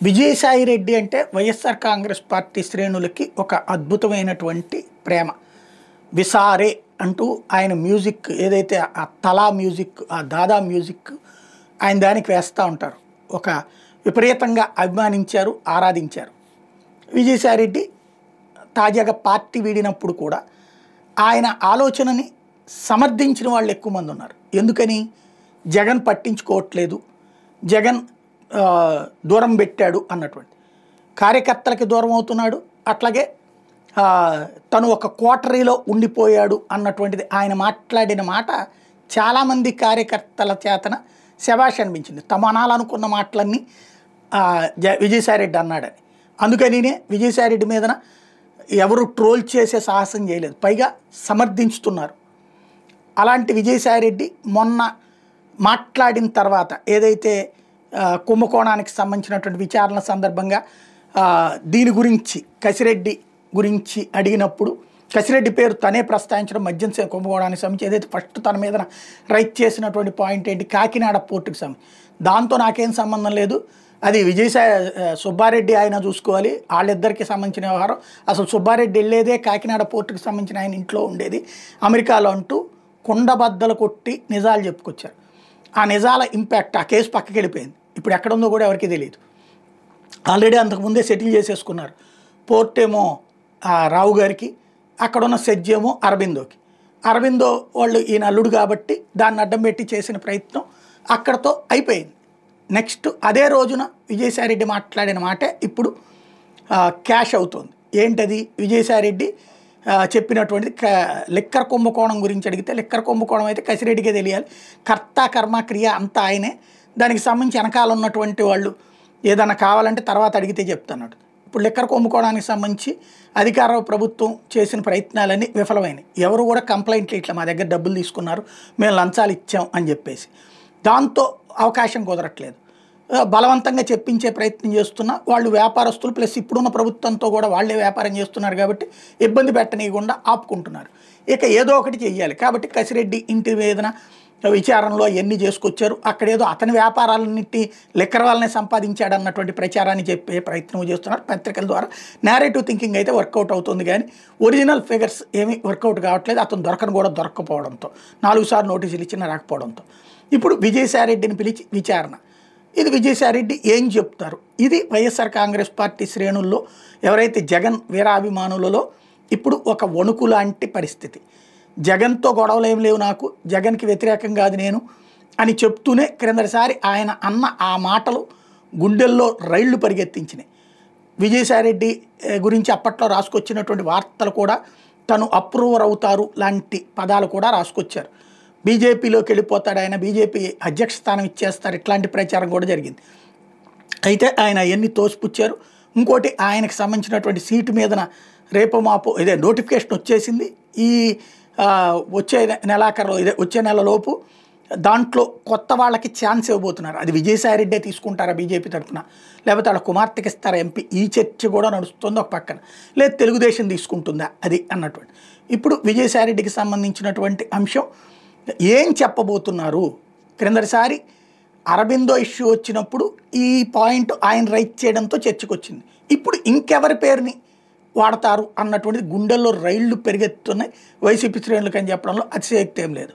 విజయసాయి రెడ్డి అంటే వైఎస్ఆర్ కాంగ్రెస్ పార్టీ శ్రేణులకి ఒక అద్భుతమైనటువంటి ప్రేమ. విసారే అంటూ ఆయన మ్యూజిక్ ఏదైతే ఆ తలా మ్యూజిక్, ఆ దాదా మ్యూజిక్ ఆయన దానికి వేస్తూ ఉంటారు. ఒక విపరీతంగా అభిమానించారు, ఆరాధించారు. విజయసాయి రెడ్డి తాజాగా పార్టీ వీడినప్పుడు కూడా ఆయన ఆలోచనని సమర్థించిన వాళ్ళు ఎక్కువ మంది ఉన్నారు. ఎందుకని? జగన్ పట్టించుకోవట్లేదు, జగన్ దూరం పెట్టాడు అన్నటువంటి, కార్యకర్తలకి దూరం అవుతున్నాడు, అట్లాగే తను ఒక కోటరీలో ఉండిపోయాడు అన్నటువంటిది ఆయన మాట్లాడిన మాట చాలామంది కార్యకర్తల చేతన శభాష్ అనిపించింది. తమ అనాలనుకున్న మాటలన్నీ విజయసాయి రెడ్డి అన్నాడని. అందుకనినే విజయసాయి రెడ్డి మీదన ఎవరు ట్రోల్ చేసే సాహసం చేయలేదు, పైగా సమర్థించుతున్నారు. అలాంటి విజయసాయి రెడ్డి మొన్న మాట్లాడిన తర్వాత ఏదైతే కుంభకోణానికి సంబంధించినటువంటి విచారణ సందర్భంగా దీని గురించి కసిరెడ్డి గురించి అడిగినప్పుడు కసిరెడ్డి పేరు తనే ప్రస్తావించడం, మద్యం కుంభకోణానికి సంబంధించి ఏదైతే ఫస్ట్ తన మీద రైట్ చేసినటువంటి పాయింట్ ఏంటి, కాకినాడ పోర్టుకి సంబంధించి, దాంతో నాకేం సంబంధం లేదు, అది విజయసాయి సుబ్బారెడ్డి ఆయన చూసుకోవాలి, వాళ్ళిద్దరికి సంబంధించిన వ్యవహారం, అసలు సుబ్బారెడ్డి వెళ్ళేదే కాకినాడ పోర్టుకి సంబంధించిన ఆయన ఇంట్లో ఉండేది అమెరికాలో అంటూ కుండబద్దలు కొట్టి నిజాలు చెప్పుకొచ్చారు. ఆ నిజాల ఇంపాక్ట్, ఆ కేసు పక్కకి వెళ్ళిపోయింది. ఇప్పుడు ఎక్కడుందో కూడా ఎవరికి తెలియదు. ఆల్రెడీ అంతకుముందే సెటిల్ చేసేసుకున్నారు. పోర్ట్ ఏమో రావు గారికి, అక్కడున్న సెజ్ ఏమో అరబిందోకి. అరబిందో వాళ్ళు ఈయన అల్లుడు కాబట్టి దాన్ని అడ్డం పెట్టి చేసిన ప్రయత్నం అక్కడతో అయిపోయింది. నెక్స్ట్ అదే రోజున విజయసాయి రెడ్డి మాట్లాడిన మాటే ఇప్పుడు క్యాష్ అవుతుంది. ఏంటది? విజయసాయి రెడ్డి చెప్పినటువంటిది లిక్కర్ కుంభకోణం గురించి అడిగితే, లిక్కర్ కుంభకోణం అయితే కసిరెడ్డికే తెలియాలి, కర్త కర్మ క్రియ అంతా ఆయనే, దానికి సంబంధించి వెనకాల ఉన్నటువంటి వాళ్ళు ఏదన్నా కావాలంటే తర్వాత అడిగితే చెప్తున్నాడు. ఇప్పుడు లిక్కర్ కుంభకోణానికి సంబంధించి అధికార ప్రభుత్వం చేసిన ప్రయత్నాలన్నీ విఫలమైనవి. ఎవరు కూడా కంప్లైంట్లు ఇట్లా మా దగ్గర డబ్బులు తీసుకున్నారు, మేము లంచాలు ఇచ్చాం అని చెప్పేసి, దాంతో అవకాశం కుదరట్లేదు. బలవంతంగా చెప్పించే ప్రయత్నం చేస్తున్నా వాళ్ళు వ్యాపారస్తులు, ప్లస్ ఇప్పుడున్న ప్రభుత్వంతో కూడా వాళ్ళే వ్యాపారం చేస్తున్నారు కాబట్టి ఇబ్బంది పెట్టనీయకుండా ఆపుకుంటున్నారు. ఇక ఏదో ఒకటి చెయ్యాలి కాబట్టి కసిరెడ్డి ఇంటి వేదన విచారణలో అవన్నీ చేసుకొచ్చారు. అక్కడేదో అతని వ్యాపారాలన్నింటి లెక్కర వాళ్ళనే సంపాదించాడు అన్నటువంటి ప్రచారాన్ని చెప్పే ప్రయత్నం చేస్తున్నారు. పత్రికల ద్వారా నేరేటివ్ థింకింగ్ అయితే వర్కౌట్ అవుతుంది, కానీ ఒరిజినల్ ఫిగర్స్ ఏమీ వర్కౌట్ కావట్లేదు. అతను దొరకపోవడంతో 4 సార్లు నోటీసులు ఇచ్చినా రాకపోవడంతో ఇప్పుడు విజయసాయి రెడ్డిని పిలిచి విచారణ. ఇది విజయసాయి రెడ్డి ఏం చెప్తారు? ఇది వైఎస్ఆర్ కాంగ్రెస్ పార్టీ శ్రేణుల్లో ఎవరైతే జగన్ వీరాభిమానులలో ఇప్పుడు ఒక వణుకు లాంటి పరిస్థితి. జగన్తో గొడవలు ఏం లేవు నాకు, జగన్కి వ్యతిరేకం కాదు నేను అని చెప్తూనే క్రిందటిసారి ఆయన అన్న ఆ మాటలు గుండెల్లో రైళ్లు పరిగెత్తించినాయి. విజయసాయి రెడ్డి గురించి అప్పట్లో రాసుకొచ్చినటువంటి వార్తలు కూడా తను అప్రూవర్ అవుతారు లాంటి పదాలు కూడా రాసుకొచ్చారు. బీజేపీలోకి వెళ్ళిపోతాడు ఆయన, బీజేపీ అధ్యక్ష స్థానం ఇచ్చేస్తారు, ఇట్లాంటి ప్రచారం కూడా జరిగింది. అయితే ఆయన అవన్నీ తోసిపుచ్చారు. ఇంకోటి, ఆయనకు సంబంధించినటువంటి సీటు మీదన రేపు మాపు ఇదే నోటిఫికేషన్ వచ్చేసింది. ఈ వచ్చే నెలాఖరులో, వచ్చే నెలలోపు దాంట్లో కొత్త వాళ్ళకి ఛాన్స్ ఇవ్వబోతున్నారు. అది విజయసాయి రెడ్డే తీసుకుంటారా బీజేపీ తరఫున, లేకపోతే వాళ్ళ కుమార్తెకి ఇస్తారా ఎంపీ, ఈ చర్చ కూడా నడుస్తుంది ఒక పక్కన. లేదు తెలుగుదేశం తీసుకుంటుందా అది అన్నటువంటి. ఇప్పుడు విజయసాయి రెడ్డికి సంబంధించినటువంటి అంశం ఏం చెప్పబోతున్నారు? క్రిందటిసారి అరబిందో ఇష్యూ వచ్చినప్పుడు ఈ పాయింట్ ఆయన రైట్ చేయడంతో చర్చకు వచ్చింది. ఇప్పుడు ఇంకెవరి పేరుని వాడతారు అన్నటువంటిది గుండెల్లో రైళ్లు పెరిగెత్తున్నాయి వైసీపీ శ్రేణులకు అని చెప్పడంలో అతిశయోక్తి ఏం లేదు.